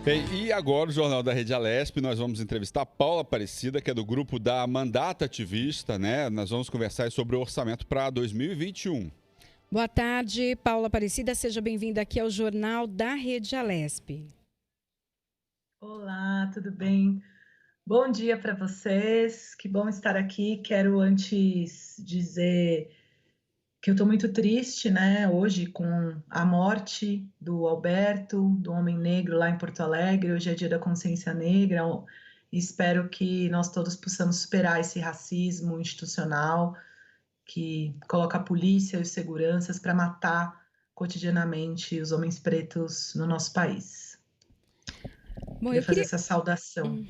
Bem, e agora o Jornal da Rede Alesp, nós vamos entrevistar a Paula Aparecida, que é do grupo da Mandata Ativista, né? Nós vamos conversar sobre o orçamento para 2021. Boa tarde, Paula Aparecida, seja bem-vinda aqui ao Jornal da Rede Alesp. Olá, tudo bem? Bom dia para vocês, que bom estar aqui. Quero antes dizer que eu estou muito triste, né, hoje com a morte do Alberto, do homem negro lá em Porto Alegre. Hoje é dia da consciência negra. Espero que nós todos possamos superar esse racismo institucional que coloca a polícia e os seguranças para matar cotidianamente os homens pretos no nosso país. Bom, Queria fazer essa saudação.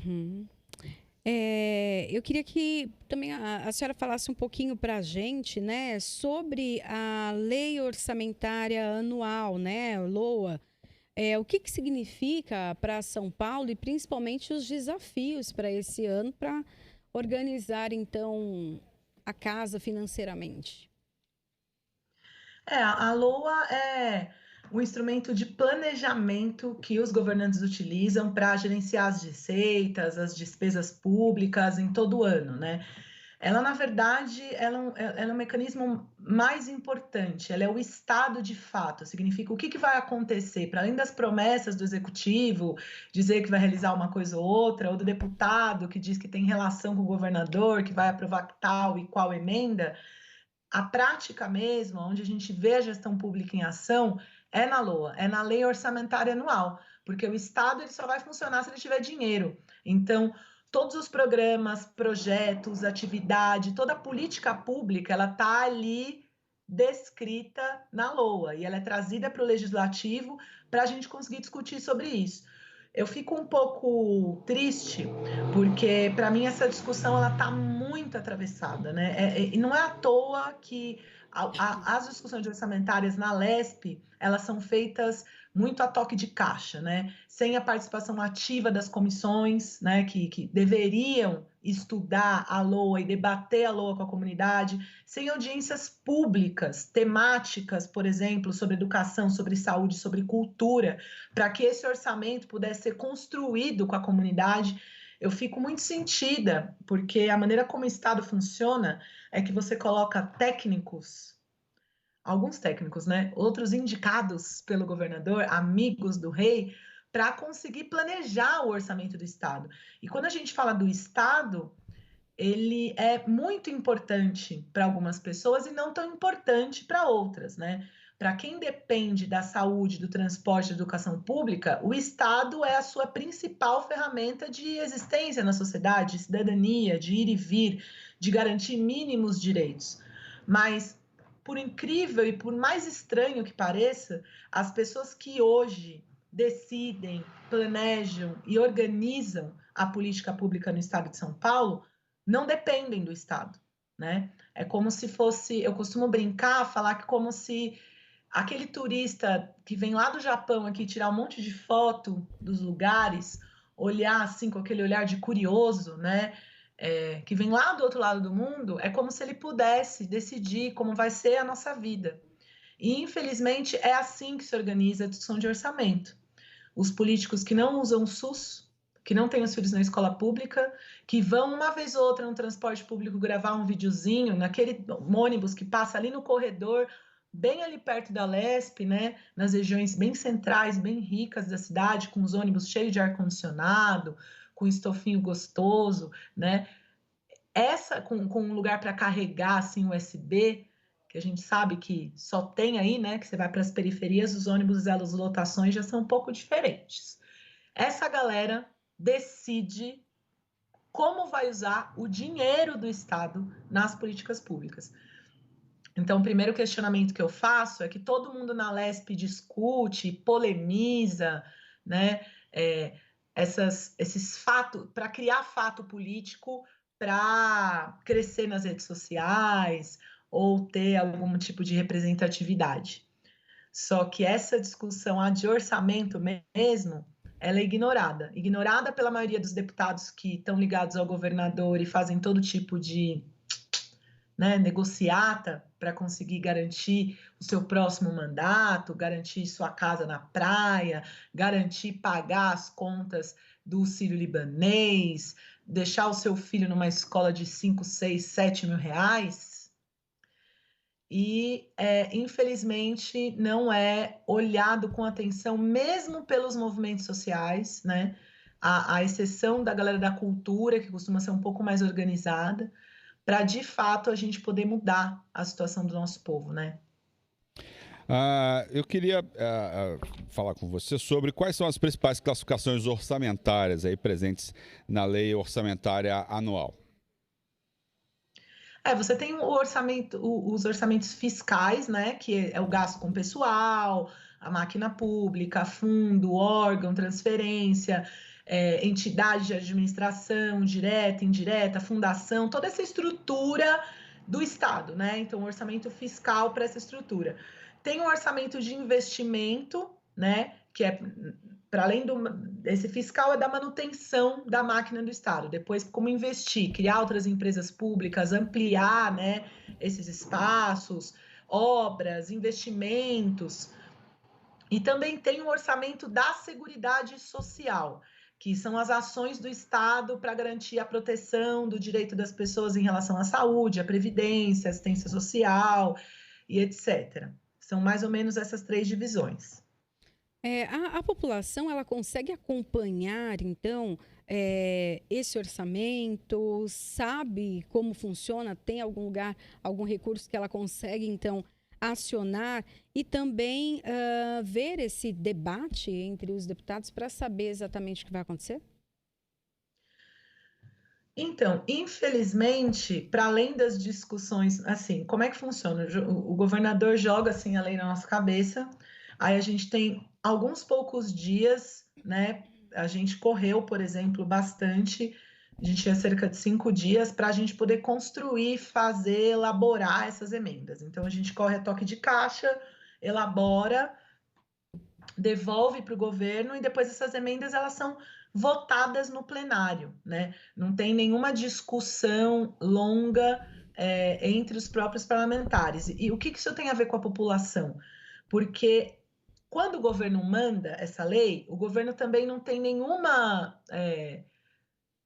Eu queria que também a senhora falasse um pouquinho para a gente, né, sobre a Lei Orçamentária Anual, né, LOA. O que significa para São Paulo e principalmente os desafios para esse ano para organizar, então, a casa financeiramente? A LOA é um instrumento de planejamento que os governantes utilizam para gerenciar as receitas, as despesas públicas em todo o ano, né? Ela, na verdade, ela é um mecanismo mais importante, ela é o estado de fato, significa o que vai acontecer, para além das promessas do executivo, dizer que vai realizar uma coisa ou outra, ou do deputado que diz que tem relação com o governador, que vai aprovar tal e qual emenda. A prática mesmo, onde a gente vê a gestão pública em ação, é na LOA, é na Lei Orçamentária Anual, porque o Estado ele só vai funcionar se ele tiver dinheiro. Então, todos os programas, projetos, atividade, toda a política pública, ela está ali descrita na LOA e ela é trazida para o Legislativo para a gente conseguir discutir sobre isso. Eu fico um pouco triste, porque para mim essa discussão ela está muito atravessada, né? E não é à toa que as discussões orçamentárias na LESP elas são feitas muito a toque de caixa, né? Sem a participação ativa das comissões, né? Que deveriam estudar a LOA e debater a LOA com a comunidade, sem audiências públicas, temáticas, por exemplo, sobre educação, sobre saúde, sobre cultura, para que esse orçamento pudesse ser construído com a comunidade. Eu fico muito sentida, porque a maneira como o Estado funciona é que você coloca técnicos, alguns técnicos, né? Outros indicados pelo governador, amigos do rei, para conseguir planejar o orçamento do Estado. E quando a gente fala do Estado, ele é muito importante para algumas pessoas e não tão importante para outras, né? Para quem depende da saúde, do transporte, da educação pública, o Estado é a sua principal ferramenta de existência na sociedade, de cidadania, de ir e vir, de garantir mínimos direitos. Mas, por incrível e por mais estranho que pareça, as pessoas que hoje decidem, planejam e organizam a política pública no estado de São Paulo não dependem do Estado, né? É como se fosse, eu costumo brincar, falar que como se aquele turista que vem lá do Japão aqui tirar um monte de foto dos lugares, olhar assim com aquele olhar de curioso, né? Que vem lá do outro lado do mundo, é como se ele pudesse decidir como vai ser a nossa vida. E, infelizmente, é assim que se organiza a discussão de orçamento. Os políticos que não usam o SUS, que não têm os filhos na escola pública, que vão uma vez ou outra no transporte público gravar um videozinho, naquele ônibus que passa ali no corredor, bem ali perto da LESP, né? Nas regiões bem centrais, bem ricas da cidade, com os ônibus cheios de ar-condicionado, com estofinho gostoso, né? Com um lugar para carregar assim, USB, que a gente sabe que só tem aí, né? Que você vai para as periferias, os ônibus e as lotações já são um pouco diferentes. Essa galera decide como vai usar o dinheiro do Estado nas políticas públicas. Então, o primeiro questionamento que eu faço é que todo mundo na LESP discute, polemiza, né? Esses fatos, para criar fato político, para crescer nas redes sociais ou ter algum tipo de representatividade. Só que essa discussão de orçamento mesmo, ela é ignorada pela maioria dos deputados que estão ligados ao governador e fazem todo tipo né, negociata para conseguir garantir o seu próximo mandato, garantir sua casa na praia, garantir pagar as contas do Sírio-Libanês, deixar o seu filho numa escola de 5, 6, 7 mil reais. E, infelizmente, não é olhado com atenção, mesmo pelos movimentos sociais, né? À exceção da galera da cultura, que costuma ser um pouco mais organizada, para, de fato, a gente poder mudar a situação do nosso povo, né? Eu queria falar com você sobre quais são as principais classificações orçamentárias aí presentes na lei orçamentária anual. Você tem o orçamento, os orçamentos fiscais, né? Que é o gasto com pessoal, a máquina pública, fundo, órgão, transferência, entidade de administração, direta, indireta, fundação, toda essa estrutura do Estado, né? Então, o orçamento fiscal para essa estrutura. Tem um orçamento de investimento, né? Que é, para além desse fiscal, é da manutenção da máquina do Estado. Depois, como investir, criar outras empresas públicas, ampliar, né, esses espaços, obras, investimentos. E também tem o orçamento da Seguridade Social, que são as ações do Estado para garantir a proteção do direito das pessoas em relação à saúde, à previdência, assistência social e etc. São mais ou menos essas 3 divisões. A população, ela consegue acompanhar, então, esse orçamento, sabe como funciona, tem algum lugar, algum recurso que ela consegue, então, acionar e também ver esse debate entre os deputados para saber exatamente o que vai acontecer? Então, infelizmente, para além das discussões, assim, como é que funciona? O governador joga assim a lei na nossa cabeça, aí a gente tem alguns poucos dias, né? A gente correu, por exemplo, bastante, a gente tinha cerca de 5 dias para a gente poder construir, fazer, elaborar essas emendas. Então, a gente corre a toque de caixa, elabora, devolve para o governo e depois essas emendas elas são votadas no plenário, né? Não tem nenhuma discussão longa entre os próprios parlamentares. E o que isso tem a ver com a população? Porque quando o governo manda essa lei, o governo também não tem nenhuma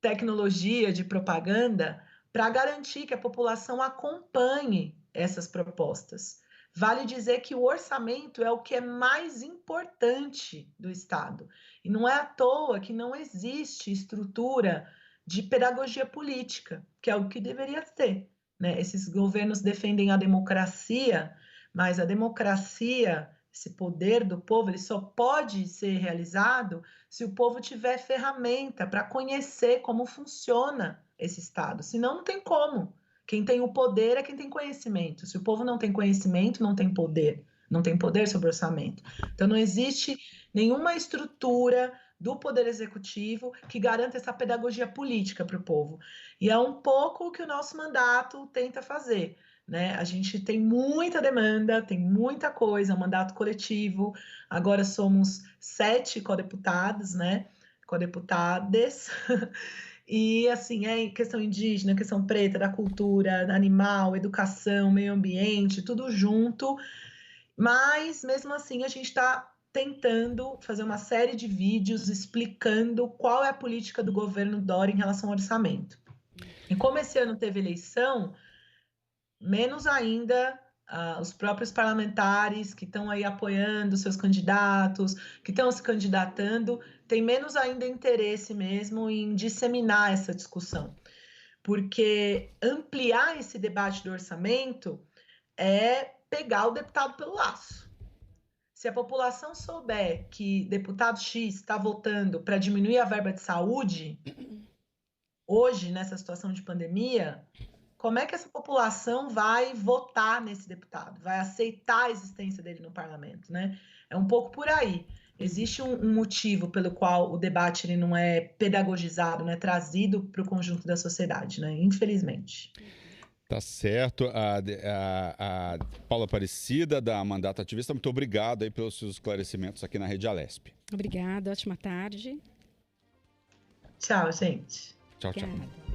tecnologia de propaganda para garantir que a população acompanhe essas propostas. Vale dizer que o orçamento é o que é mais importante do Estado. E não é à toa que não existe estrutura de pedagogia política, que é o que deveria ter, né? Esses governos defendem a democracia, mas a democracia, esse poder do povo, ele só pode ser realizado se o povo tiver ferramenta para conhecer como funciona esse Estado. Senão, não tem como. Quem tem o poder é quem tem conhecimento. Se o povo não tem conhecimento, não tem poder. Não tem poder sobre o orçamento. Então, não existe nenhuma estrutura do Poder Executivo que garanta essa pedagogia política para o povo. E é um pouco o que o nosso mandato tenta fazer, né? A gente tem muita demanda, tem muita coisa, um mandato coletivo. Agora somos 7 codeputados, né? Codeputades. E, assim, questão indígena, questão preta, da cultura, animal, educação, meio ambiente, tudo junto. Mas, mesmo assim, a gente está tentando fazer uma série de vídeos explicando qual é a política do governo Dória em relação ao orçamento. E como esse ano teve eleição, menos ainda os próprios parlamentares que estão aí apoiando seus candidatos, que estão se candidatando, tem menos ainda interesse mesmo em disseminar essa discussão. Porque ampliar esse debate do orçamento é pegar o deputado pelo laço. Se a população souber que deputado X está votando para diminuir a verba de saúde, hoje, nessa situação de pandemia, como é que essa população vai votar nesse deputado? Vai aceitar a existência dele no parlamento, né? É um pouco por aí. Existe um motivo pelo qual o debate ele não é pedagogizado, não é trazido para o conjunto da sociedade, né? Infelizmente. Tá certo. A Paula Aparecida, da Mandato Ativista, muito obrigado aí pelos seus esclarecimentos aqui na Rede Alesp. Obrigada, ótima tarde. Tchau, gente. Tchau, tchau. Obrigada.